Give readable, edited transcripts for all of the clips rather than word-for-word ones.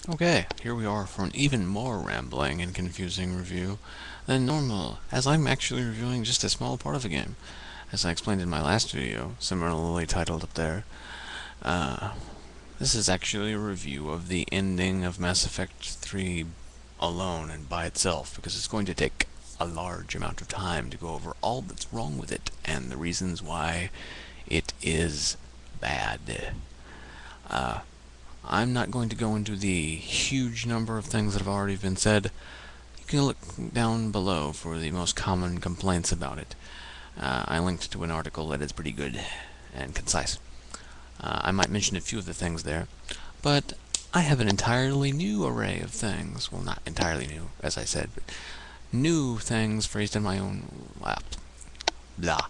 Okay, here we are for an even more rambling and confusing review than normal, as I'm actually reviewing just a small part of the game. As I explained in my last video, similarly titled up there, uh, this is actually a review of the ending of Mass Effect 3 alone and by itself, because it's going to take a large amount of time to go over all that's wrong with it and the reasons why it is bad. Uh, I'm not going to go into the huge number of things that have already been said. You can look down below for the most common complaints about it. I linked to an article that is pretty good and concise. I might mention a few of the things there, but I have an entirely new array of things. Well, not entirely new, as I said, but new things phrased in my own blah,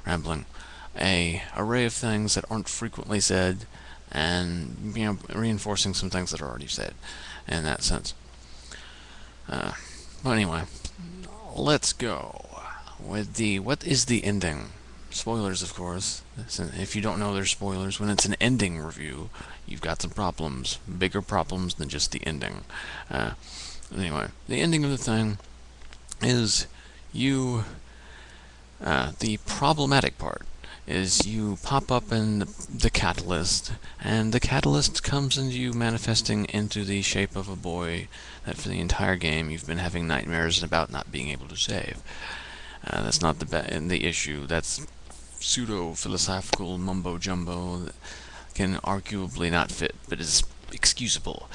rambling. A array of things that aren't frequently said, and reinforcing some things that are already said in that sense. But anyway, let's go with the what is the ending. Spoilers, of course. If you don't know there's spoilers, when it's an ending review, you've got some problems, bigger problems than just the ending. Anyway, the ending of the thing is you. The problematic part is you pop up in the catalyst, and the catalyst comes into you manifesting into the shape of a boy that for the entire game you've been having nightmares about not being able to save. That's not the issue. That's pseudo-philosophical mumbo-jumbo that can arguably not fit, but is excusable.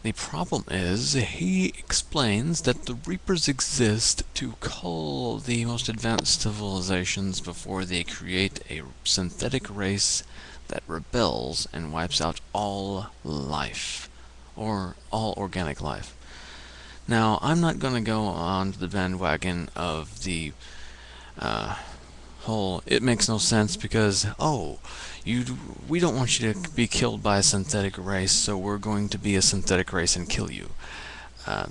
The problem is, he explains that the Reapers exist to cull the most advanced civilizations before they create a synthetic race that rebels and wipes out all life, or all organic life. Now, I'm not going to go on to the bandwagon of the whole it makes no sense because, we don't want you to be killed by a synthetic race, so we're going to be a synthetic race and kill you.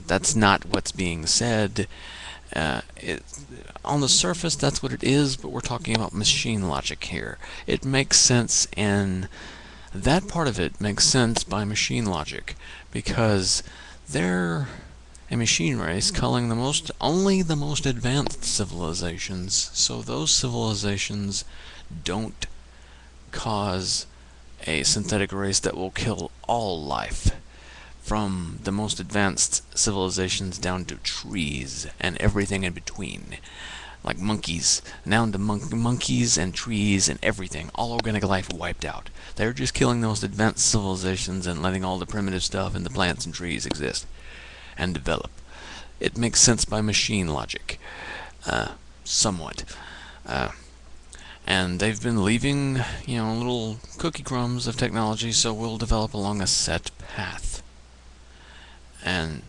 That's not what's being said. On the surface, that's what it is, but we're talking about machine logic here. It makes sense, and that part of it makes sense by machine logic, because they're a machine race culling only the most advanced civilizations, so those civilizations don't cause a synthetic race that will kill all life, from the most advanced civilizations down to trees and everything in between, like monkeys, down to monkeys and trees and everything, all organic life wiped out. They're just killing those advanced civilizations and letting all the primitive stuff and the plants and trees exist and develop. It makes sense by machine logic, somewhat. And they've been leaving, little cookie crumbs of technology, so we'll develop along a set path. And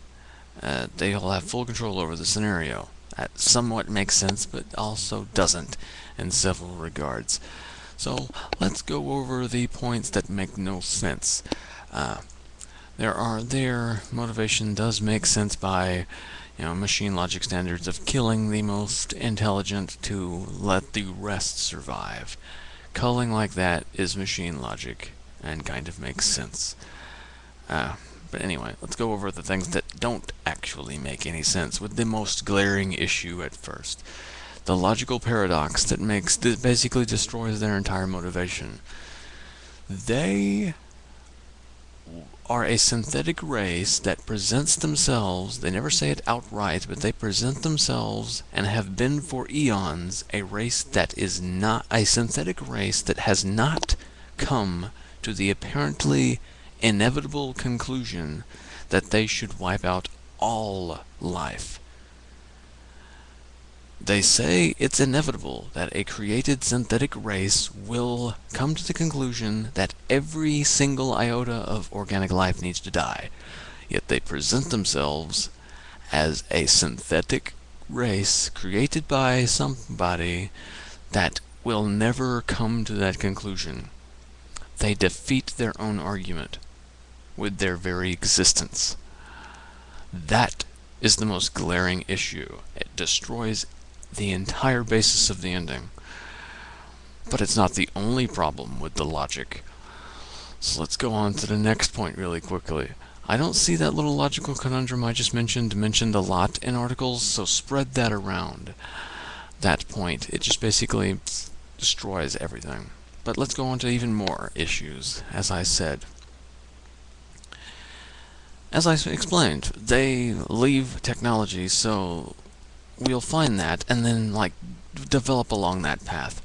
they'll have full control over the scenario. That somewhat makes sense, but also doesn't in several regards. So let's go over the points that make no sense. Their motivation does make sense by machine logic standards of killing the most intelligent to let the rest survive. Culling like that is machine logic and kind of makes sense. But anyway, let's go over the things that don't actually make any sense, with the most glaring issue at first. The logical paradox that basically destroys their entire motivation. They are a synthetic race that presents themselves, they never say it outright, but they present themselves and have been for eons a race that is not a synthetic race that has not come to the apparently inevitable conclusion that they should wipe out all life. They say it's inevitable that a created synthetic race will come to the conclusion that every single iota of organic life needs to die. Yet they present themselves as a synthetic race created by somebody that will never come to that conclusion. They defeat their own argument with their very existence. That is the most glaring issue. It destroys the entire basis of the ending. But it's not the only problem with the logic. So let's go on to the next point really quickly. I don't see that little logical conundrum I just mentioned a lot in articles, so spread that around. That point, it just basically destroys everything. But let's go on to even more issues, as I said. As I explained, they leave technology, so we'll find that and then, develop along that path.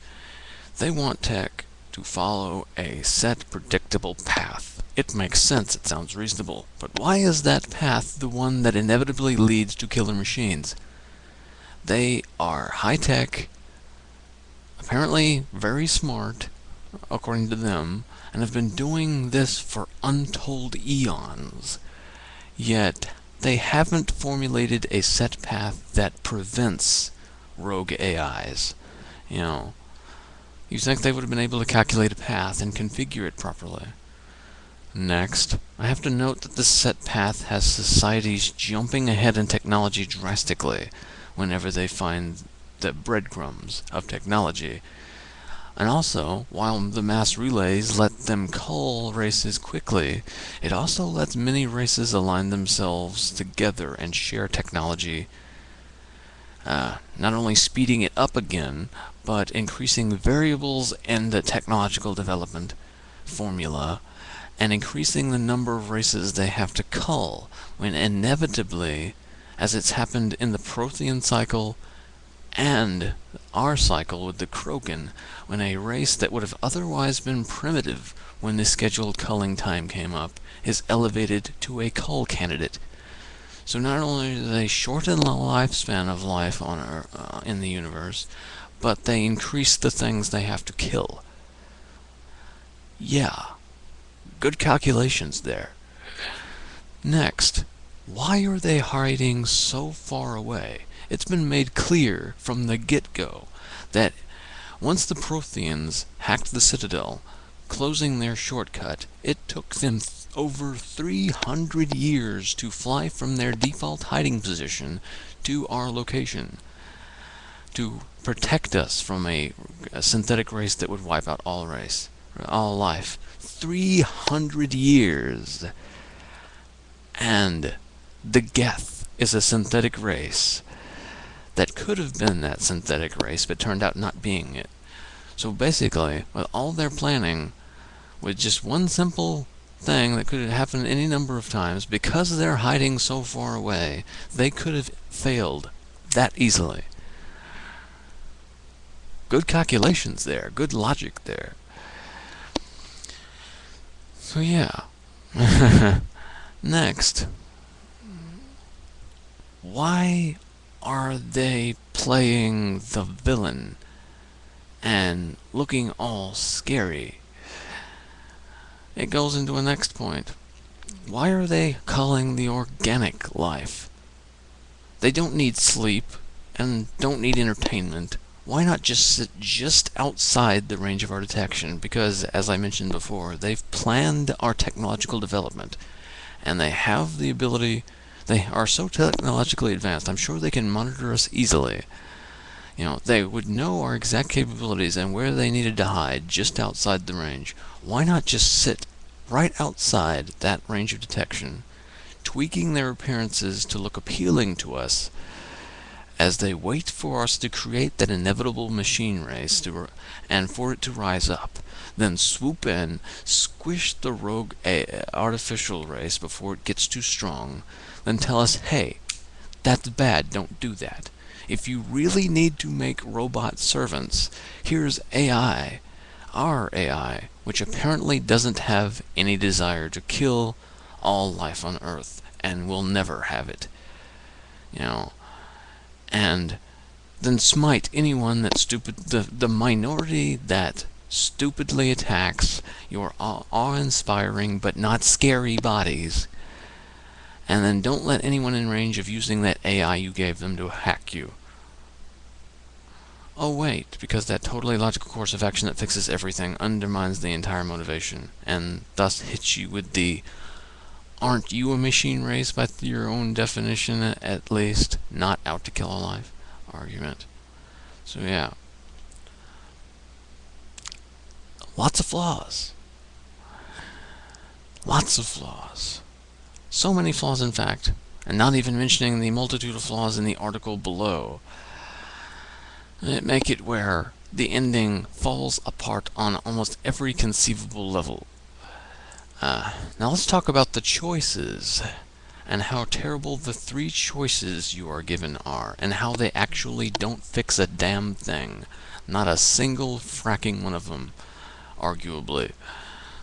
They want tech to follow a set, predictable path. It makes sense, it sounds reasonable, but why is that path the one that inevitably leads to killer machines? They are high-tech, apparently very smart, according to them, and have been doing this for untold eons. Yet, they haven't formulated a set path that prevents rogue AIs. You know, you think they would have been able to calculate a path and configure it properly. Next, I have to note that this set path has societies jumping ahead in technology drastically whenever they find the breadcrumbs of technology. And also, while the mass relays let them cull races quickly, it also lets many races align themselves together and share technology, not only speeding it up again, but increasing variables in the technological development formula, and increasing the number of races they have to cull, when inevitably, as it's happened in the Prothean cycle and our cycle with the Krogan, when a race that would have otherwise been primitive when the scheduled culling time came up is elevated to a cull candidate. So not only do they shorten the lifespan of life on in the universe, but they increase the things they have to kill. Yeah, good calculations there. Next, why are they hiding so far away? It's been made clear from the get-go that once the Protheans hacked the Citadel, closing their shortcut, it took them over 300 years to fly from their default hiding position to our location, to protect us from a synthetic race that would wipe out all life. 300 years! And the Geth is a synthetic race that could have been that synthetic race, but turned out not being it. So basically, with all their planning, with just one simple thing that could have happened any number of times, because they're hiding so far away, they could have failed that easily. Good calculations there, good logic there. So yeah. Next, why are they playing the villain and looking all scary? It goes into a next point. Why are they calling the organic life? They don't need sleep and don't need entertainment. Why not just sit just outside the range of our detection? Because, as I mentioned before, they've planned our technological development, and they have the ability. They are so technologically advanced, I'm sure they can monitor us easily. They would know our exact capabilities and where they needed to hide just outside the range. Why not just sit right outside that range of detection, tweaking their appearances to look appealing to us as they wait for us to create that inevitable machine race and for it to rise up, then swoop in, squish the rogue artificial race before it gets too strong, then tell us, hey, that's bad, don't do that. If you really need to make robot servants, here's AI, our AI, which apparently doesn't have any desire to kill all life on Earth, and will never have it. And then smite anyone the minority that stupidly attacks your awe-inspiring but not scary bodies, and then don't let anyone in range of using that AI you gave them to hack you. Oh wait, because that totally logical course of action that fixes everything undermines the entire motivation, and thus hits you with the "aren't you a machine race by your own definition, at least, not out to kill a life" argument. So yeah. Lots of flaws. Lots of flaws. So many flaws, in fact, and not even mentioning the multitude of flaws in the article below. It make it where the ending falls apart on almost every conceivable level. Now let's talk about the choices, and how terrible the 3 choices you are given are, and how they actually don't fix a damn thing. Not a single fracking one of them, arguably.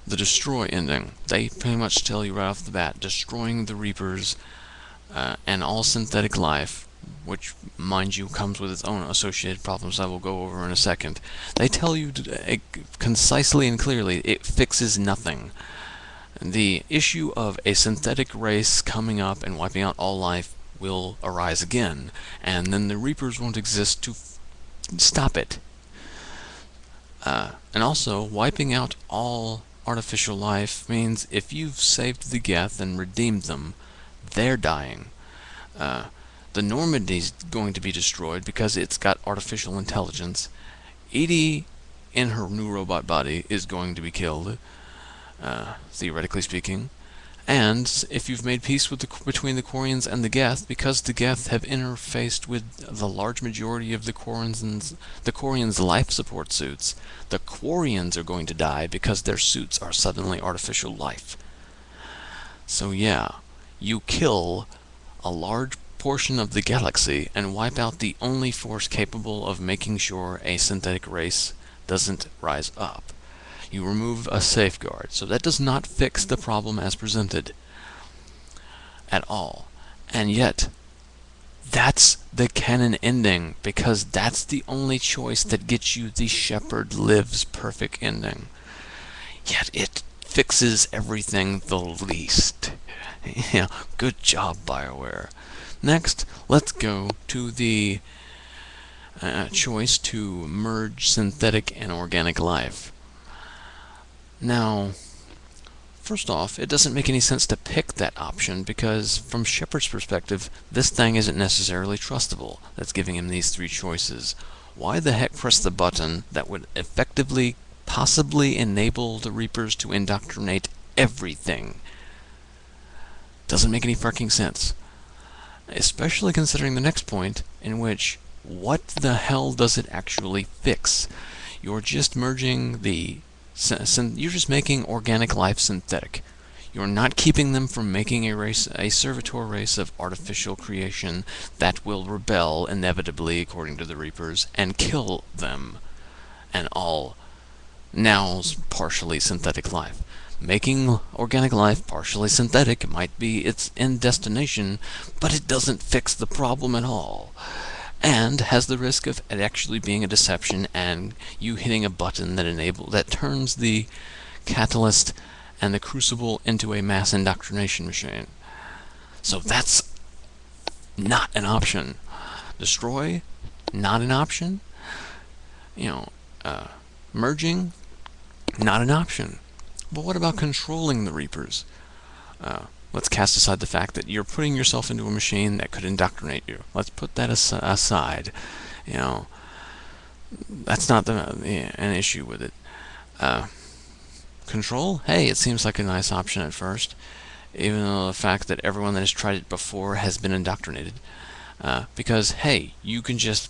The destroy ending, they pretty much tell you right off the bat, destroying the Reapers and all synthetic life, which, mind you, comes with its own associated problems I will go over in a second. They tell you concisely and clearly it fixes nothing. The issue of a synthetic race coming up and wiping out all life will arise again, and then the Reapers won't exist to stop it. And also, wiping out all artificial life means if you've saved the Geth and redeemed them, they're dying. The Normandy's going to be destroyed because it's got artificial intelligence. Edie, in her new robot body, is going to be killed, theoretically speaking. And if you've made peace with between the Quarians and the Geth, because the Geth have interfaced with the large majority of the Quarians' life support suits, the Quarians are going to die because their suits are suddenly artificial life. So yeah, you kill a large portion of the galaxy and wipe out the only force capable of making sure a synthetic race doesn't rise up. You remove a safeguard, so that does not fix the problem as presented at all. And yet, that's the canon ending, because that's the only choice that gets you the Shepard lives perfect ending. Yet it fixes everything the least. Yeah, good job, BioWare. Next, let's go to the choice to merge synthetic and organic life. Now, first off, it doesn't make any sense to pick that option because, from Shepard's perspective, this thing isn't necessarily trustable that's giving him these 3 choices. Why the heck press the button that would effectively, possibly enable the Reapers to indoctrinate everything? Doesn't make any fucking sense. Especially considering the next point, in which, what the hell does it actually fix? You're just merging the you're just making organic life synthetic. You're not keeping them from making a servitor race of artificial creation that will rebel inevitably, according to the Reapers, and kill them and all now partially synthetic life. Making organic life partially synthetic might be its end destination, but it doesn't fix the problem at all, and has the risk of it actually being a deception and you hitting a button that turns the catalyst and the crucible into a mass indoctrination machine. So that's not an option. Destroy, not an option. Merging, not an option. But what about controlling the Reapers? Let's cast aside the fact that you're putting yourself into a machine that could indoctrinate you. Let's put that aside. That's not an issue with it. Control? Hey, it seems like a nice option at first, even though the fact that everyone that has tried it before has been indoctrinated. Because, hey, you can just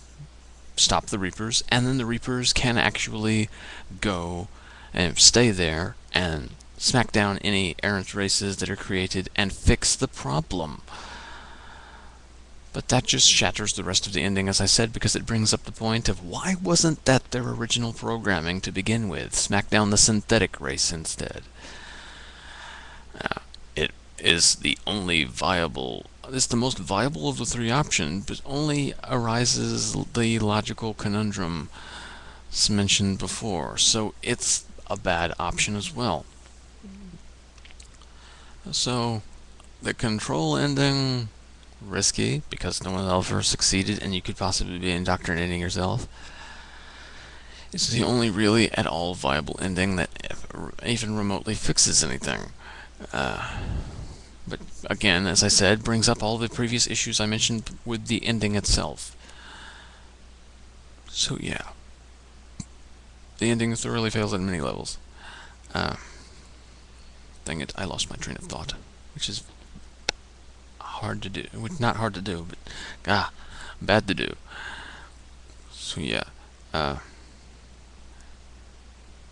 stop the Reapers, and then the Reapers can actually go and stay there and smack down any errant races that are created and fix the problem. But that just shatters the rest of the ending, as I said, because it brings up the point of why wasn't that their original programming to begin with? Smack down the synthetic race instead. It is the only viable... It's the most viable of the 3 options, but only arises the logical conundrum mentioned before, so it's a bad option as well. So, the control ending, risky, because no one ever succeeded and you could possibly be indoctrinating yourself. It's the only really at all viable ending that even remotely fixes anything. But again, as I said, brings up all the previous issues I mentioned with the ending itself. So yeah, the ending thoroughly fails at many levels. Dang it, I lost my train of thought, which is hard to do. Not hard to do, but bad to do. So yeah,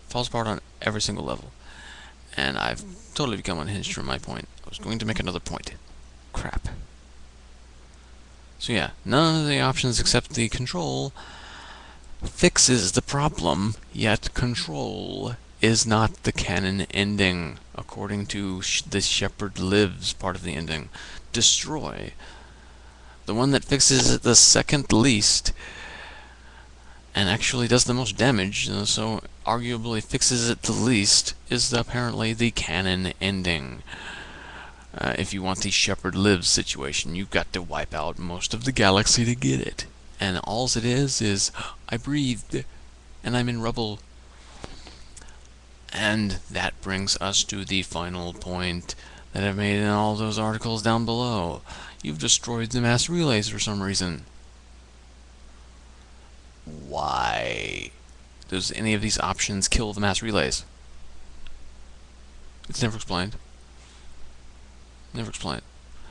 falls apart on every single level, and I've totally become unhinged from my point. I was going to make another point. Crap. So yeah, none of the options except the control fixes the problem, yet control is not the canon ending, according to the Shepherd Lives part of the ending. Destroy. The one that fixes it the second least, and actually does the most damage, so arguably fixes it the least, is apparently the canon ending. If you want the Shepherd Lives situation, you've got to wipe out most of the galaxy to get it. And alls it is, I breathed, and I'm in rubble. And that brings us to the final point that I've made in all those articles down below. You've destroyed the mass relays for some reason. Why? Does any of these options kill the mass relays? It's never explained. Never explained.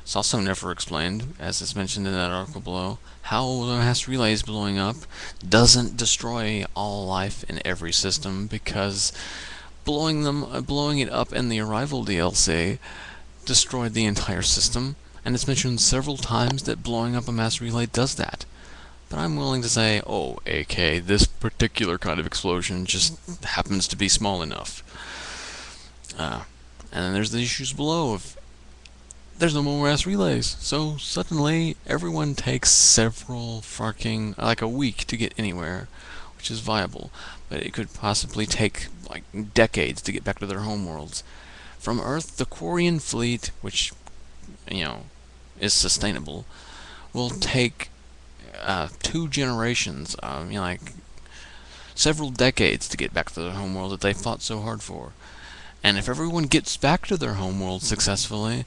It's also never explained, as is mentioned in that article below, how the mass relays blowing up doesn't destroy all life in every system, because blowing it up in the Arrival DLC destroyed the entire system, and it's mentioned several times that blowing up a mass relay does that. But I'm willing to say, oh, AK, this particular kind of explosion just happens to be small enough. And then there's the issues below of there's no more mass relays, so suddenly everyone takes like a week to get anywhere, which is viable, but it could possibly take like decades to get back to their homeworlds. From Earth, the Quarian fleet, which, is sustainable, will take 2 generations, like several decades to get back to their homeworld that they fought so hard for. And if everyone gets back to their homeworld successfully,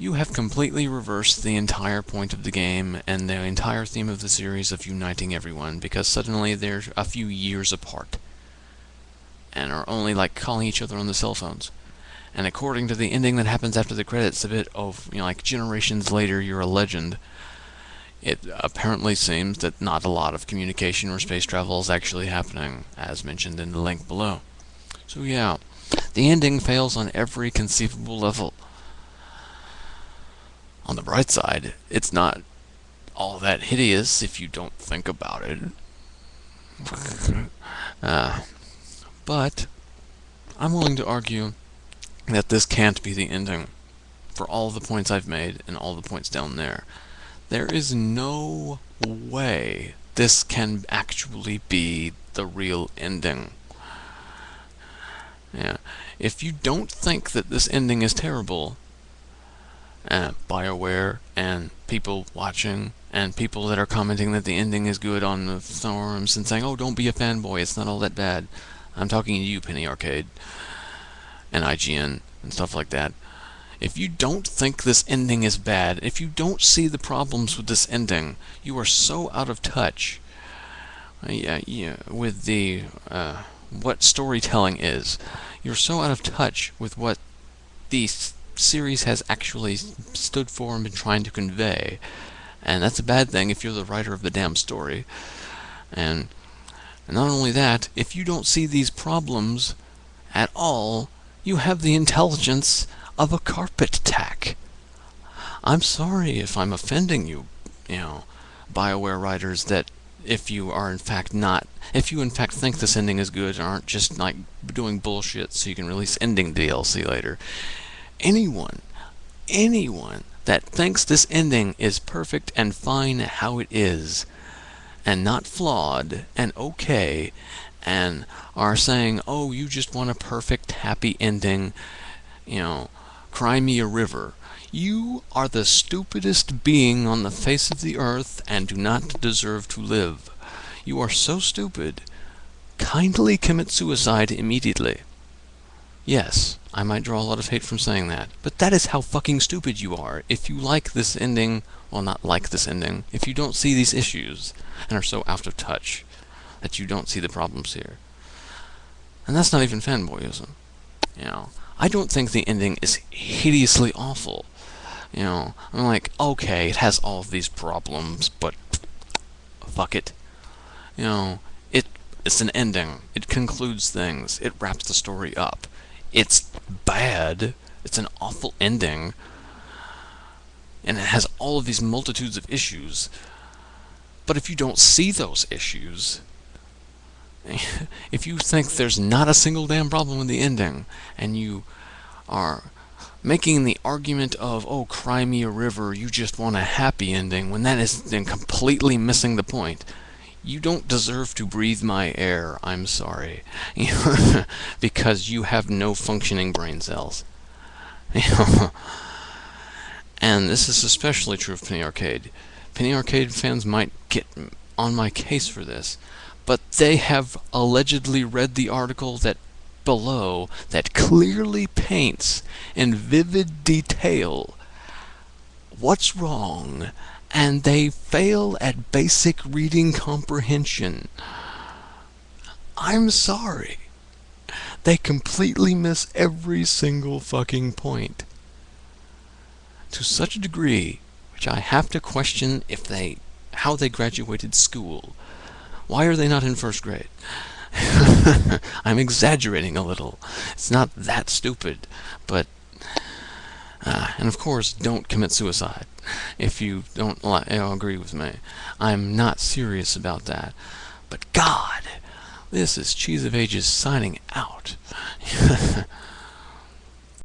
you have completely reversed the entire point of the game and the entire theme of the series of uniting everyone, because suddenly they're a few years apart and are only like calling each other on the cell phones. And according to the ending that happens after the credits, a bit of, like generations later, you're a legend. It apparently seems that not a lot of communication or space travel is actually happening, as mentioned in the link below. So yeah, the ending fails on every conceivable level. On the bright side, it's not all that hideous if you don't think about it. But I'm willing to argue that this can't be the ending for all the points I've made and all the points down there. There is no way this can actually be the real ending. Yeah. If you don't think that this ending is terrible, BioWare and people watching and people that are commenting that the ending is good on the forums and saying, oh, don't be a fanboy, it's not all that bad. I'm talking to you, Penny Arcade and IGN and stuff like that. If you don't think this ending is bad, if you don't see the problems with this ending, you are so out of touch with the what storytelling is. You're so out of touch with what the series has actually stood for and been trying to convey. And that's a bad thing if you're the writer of the damn story. And not only that, if you don't see these problems at all, you have the intelligence of a carpet tack. I'm sorry if I'm offending you, BioWare writers, that if you in fact think this ending is good and aren't just like doing bullshit so you can release ending DLC later. Anyone that thinks this ending is perfect and fine how it is, and not flawed and okay, and are saying, oh, you just want a perfect, happy ending, cry me a river. You are the stupidest being on the face of the earth and do not deserve to live. You are so stupid. Kindly commit suicide immediately. Yes, I might draw a lot of hate from saying that, but that is how fucking stupid you are. If you like this ending, well, not like this ending, if you don't see these issues and are so out of touch that you don't see the problems here. And that's not even fanboyism. I don't think the ending is hideously awful. I'm like, okay, it has all of these problems, but fuck it. You know, it it's an ending. It concludes things. It wraps the story up. It's bad. It's an awful ending, and it has all of these multitudes of issues. But if you don't see those issues, if you think there's not a single damn problem with the ending, and you are making the argument of, oh, cry me a river, you just want a happy ending, when that is then completely missing the point, you don't deserve to breathe my air, I'm sorry. Because you have no functioning brain cells. And this is especially true of Penny Arcade. Penny Arcade fans might get on my case for this, but they have allegedly read the article that below that clearly paints in vivid detail what's wrong, and they fail at basic reading comprehension. I'm sorry. They completely miss every single fucking point. To such a degree, which I have to question how they graduated school. Why are they not in first grade? I'm exaggerating a little. It's not that stupid, but and of course, don't commit suicide if you don't agree with me. I'm not serious about that. But God, this is Cheese of Ages signing out.